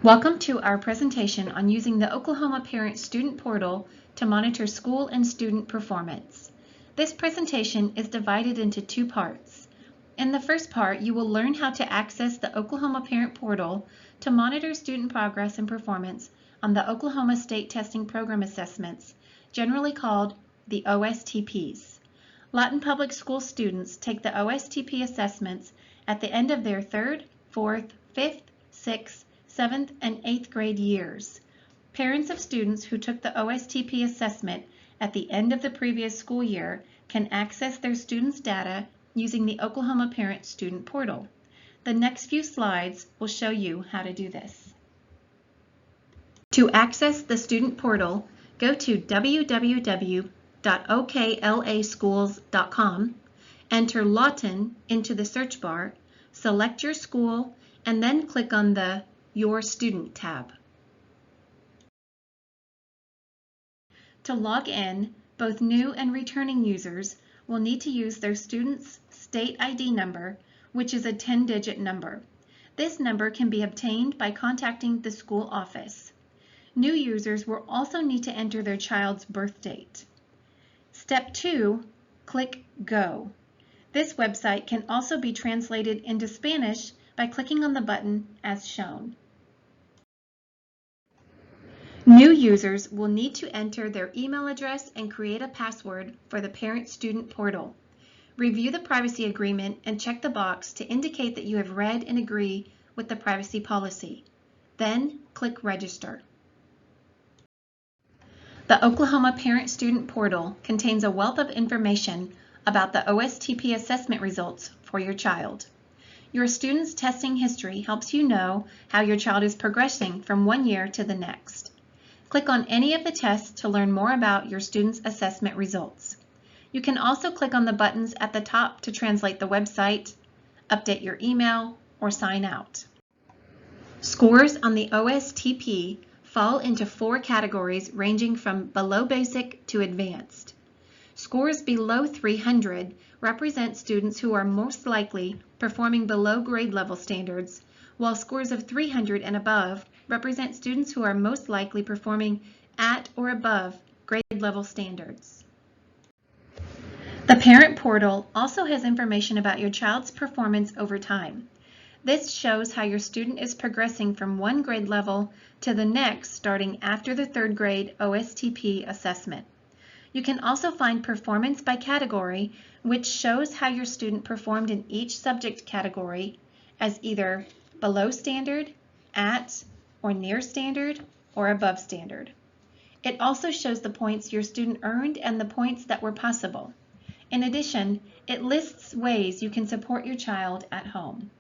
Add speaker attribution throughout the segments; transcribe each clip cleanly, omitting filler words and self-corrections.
Speaker 1: Welcome to our presentation on using the Oklahoma Parent Student Portal to monitor school and student performance. This presentation is divided into two parts. In the first part, you will learn how to access the Oklahoma Parent Portal to monitor student progress and performance on the Oklahoma State Testing Program Assessments, generally called the OSTPs. Lawton Public School students take the OSTP assessments at the end of their 3rd, 4th, 5th, 6th, 7th, and 8th grade years. Parents of students who took the OSTP assessment at the end of the previous school year can access their students' data using the Oklahoma Parent Student Portal. The next few slides will show you how to do this. To access the student portal, go to www.oklaschools.com, enter Lawton into the search bar, select your school, and then click on the Your Student tab. To log in, both new and returning users will need to use their student's state ID number, which is a 10-digit number. This number can be obtained by contacting the school office. New users will also need to enter their child's birth date. Step 2, click Go. This website can also be translated into Spanish by clicking on the button as shown. New users will need to enter their email address and create a password for the Parent Student Portal. Review the privacy agreement and check the box to indicate that you have read and agree with the privacy policy. Then click Register. The Oklahoma Parent Student Portal contains a wealth of information about the OSTP assessment results for your child. Your student's testing history helps you know how your child is progressing from one year to the next. Click on any of the tests to learn more about your student's assessment results. You can also click on the buttons at the top to translate the website, update your email, or sign out. Scores on the OSTP fall into 4 categories ranging from below basic to advanced. Scores below 300 represent students who are most likely performing below grade level standards, while scores of 300 and above represent students who are most likely performing at or above grade level standards. The Parent Portal also has information about your child's performance over time. This shows how your student is progressing from one grade level to the next starting after the 3rd grade OSTP assessment. You can also find performance by category, which shows how your student performed in each subject category as either below standard, at or near standard, or above standard. It also shows the points your student earned and the points that were possible. In addition, it lists ways you can support your child at home.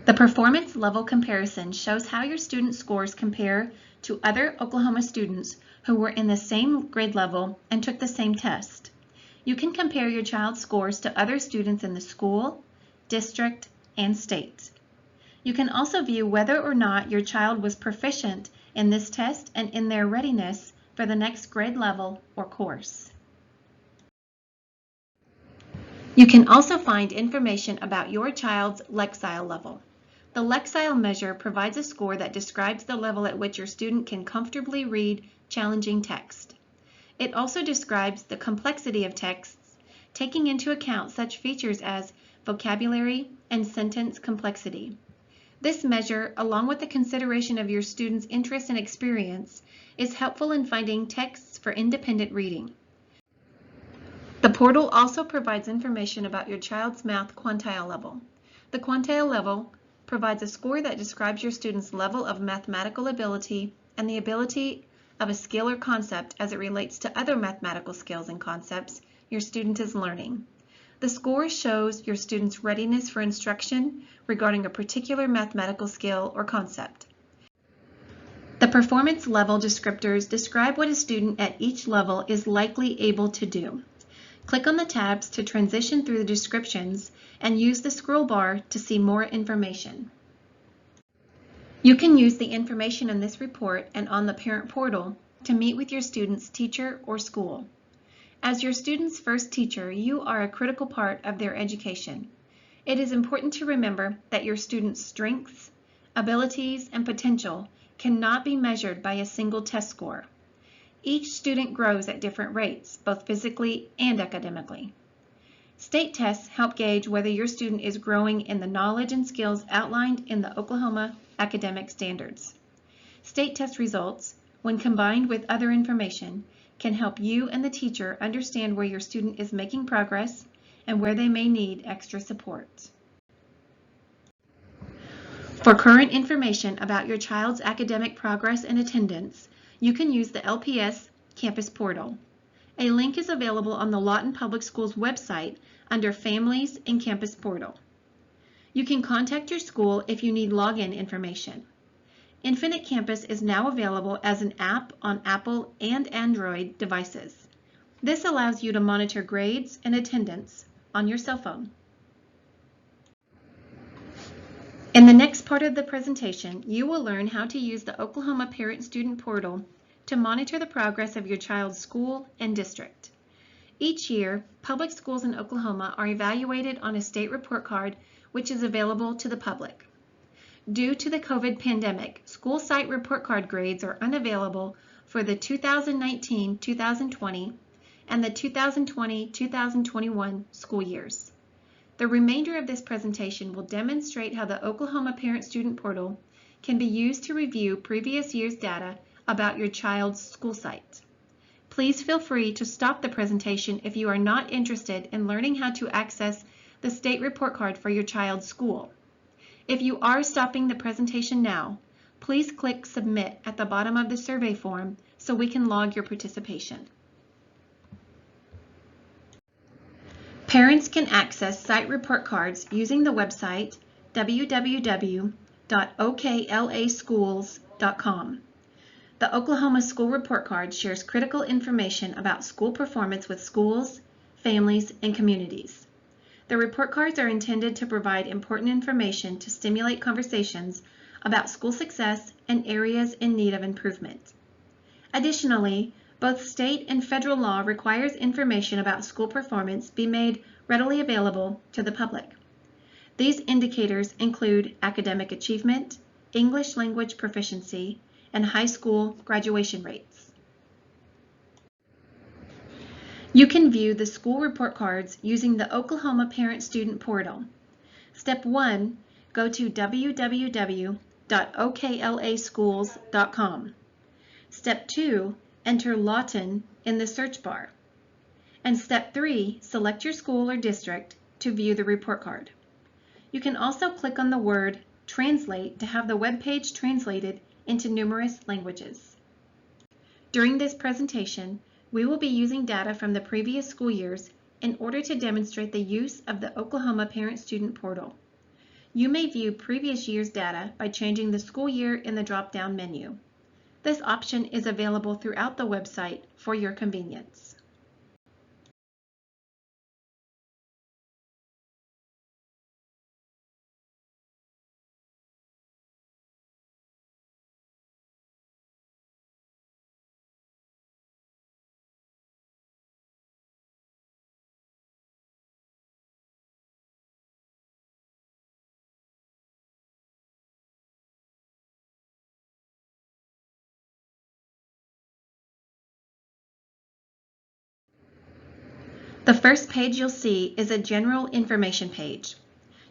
Speaker 1: The performance level comparison shows how your student scores compare to other Oklahoma students who were in the same grade level and took the same test. You can compare your child's scores to other students in the school, district, and state. You can also view whether or not your child was proficient in this test and in their readiness for the next grade level or course. You can also find information about your child's Lexile level. The Lexile measure provides a score that describes the level at which your student can comfortably read challenging text. It also describes the complexity of texts, taking into account such features as vocabulary and sentence complexity. This measure, along with the consideration of your student's interest and experience, is helpful in finding texts for independent reading. The portal also provides information about your child's math quantile level. The quantile level provides a score that describes your student's level of mathematical ability and the ability of a skill or concept as it relates to other mathematical skills and concepts your student is learning. The score shows your student's readiness for instruction regarding a particular mathematical skill or concept. The performance level descriptors describe what a student at each level is likely able to do. Click on the tabs to transition through the descriptions and use the scroll bar to see more information. You can use the information in this report and on the Parent Portal to meet with your student's teacher or school. As your student's first teacher, you are a critical part of their education. It is important to remember that your student's strengths, abilities, and potential cannot be measured by a single test score. Each student grows at different rates, both physically and academically. State tests help gauge whether your student is growing in the knowledge and skills outlined in the Oklahoma academic standards. State test results, when combined with other information, can help you and the teacher understand where your student is making progress and where they may need extra support. For current information about your child's academic progress and attendance, you can use the LPS Campus Portal. A link is available on the Lawton Public Schools website under Families and Campus Portal. You can contact your school if you need login information. Infinite Campus is now available as an app on Apple and Android devices. This allows you to monitor grades and attendance on your cell phone. In the next part of the presentation, you will learn how to use the Oklahoma Parent-Student Portal to monitor the progress of your child's school and district. Each year, public schools in Oklahoma are evaluated on a state report card which is available to the public. Due to the COVID pandemic, school site report card grades are unavailable for the 2019-2020 and the 2020-2021 school years. The remainder of this presentation will demonstrate how the Oklahoma Parent-Student Portal can be used to review previous year's data about your child's school site. Please feel free to stop the presentation if you are not interested in learning how to access the state report card for your child's school. If you are stopping the presentation now, please click Submit at the bottom of the survey form so we can log your participation. Parents can access site report cards using the website www.oklaschools.com. The Oklahoma School Report Card shares critical information about school performance with schools, families, and communities. The report cards are intended to provide important information to stimulate conversations about school success and areas in need of improvement. Additionally, both state and federal law requires information about school performance be made readily available to the public. These indicators include academic achievement, English language proficiency, and high school graduation rates. You can view the school report cards using the Oklahoma Parent-Student Portal. Step 1, go to www.oklaschools.com. Step 2, enter Lawton in the search bar. And Step 3, select your school or district to view the report card. You can also click on the word Translate to have the web page translated into numerous languages. During this presentation, we will be using data from the previous school years in order to demonstrate the use of the Oklahoma Parent-Student Portal. You may view previous year's data by changing the school year in the drop-down menu. This option is available throughout the website for your convenience. The first page you'll see is a general information page.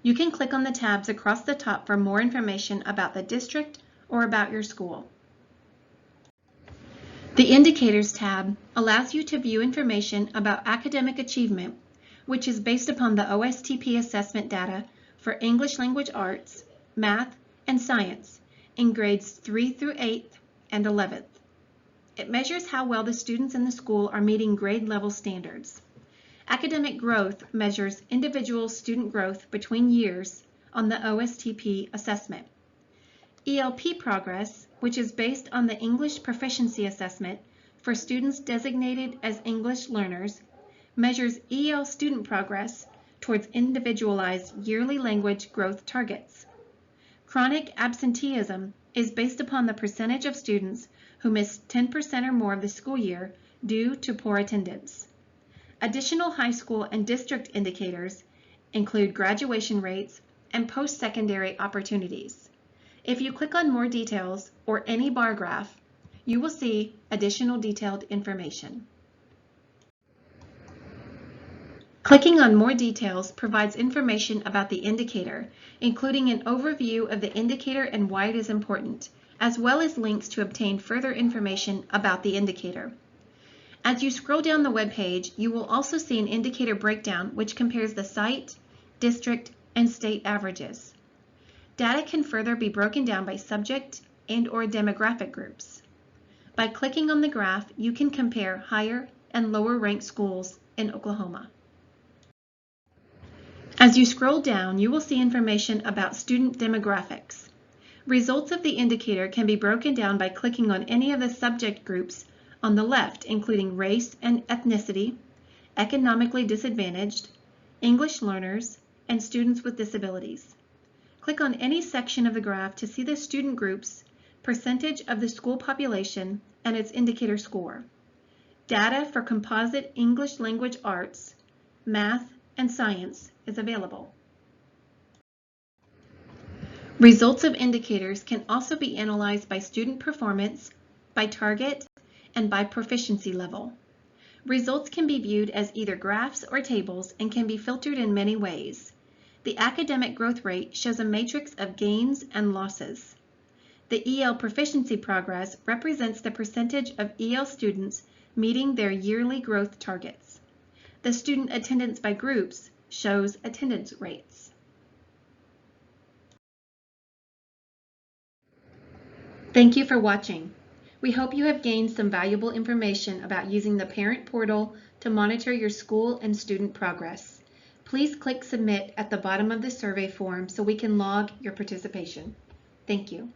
Speaker 1: You can click on the tabs across the top for more information about the district or about your school. The Indicators tab allows you to view information about academic achievement, which is based upon the OSTP assessment data for English Language Arts, Math, and Science in grades 3 through 8th and 11th. It measures how well the students in the school are meeting grade level standards. Academic growth measures individual student growth between years on the OSTP assessment. ELP progress, which is based on the English proficiency assessment for students designated as English learners, measures EL student progress towards individualized yearly language growth targets. Chronic absenteeism is based upon the percentage of students who miss 10% or more of the school year due to poor attendance. Additional high school and district indicators include graduation rates and post-secondary opportunities. If you click on More Details or any bar graph, you will see additional detailed information. Clicking on More Details provides information about the indicator, including an overview of the indicator and why it is important, as well as links to obtain further information about the indicator. As you scroll down the web page, you will also see an indicator breakdown which compares the site, district, and state averages. Data can further be broken down by subject and/or demographic groups. By clicking on the graph, you can compare higher and lower ranked schools in Oklahoma. As you scroll down, you will see information about student demographics. Results of the indicator can be broken down by clicking on any of the subject groups on the left, including race and ethnicity, economically disadvantaged, English learners, and students with disabilities. Click on any section of the graph to see the student groups, percentage of the school population, and its indicator score. Data for composite English language arts, math, and science is available. Results of indicators can also be analyzed by student performance, by target, and by proficiency level. Results can be viewed as either graphs or tables and can be filtered in many ways. The academic growth rate shows a matrix of gains and losses. The EL proficiency progress represents the percentage of EL students meeting their yearly growth targets. The student attendance by groups shows attendance rates. Thank you for watching. We hope you have gained some valuable information about using the parent portal to monitor your school and student progress. Please click Submit at the bottom of the survey form so we can log your participation. Thank you.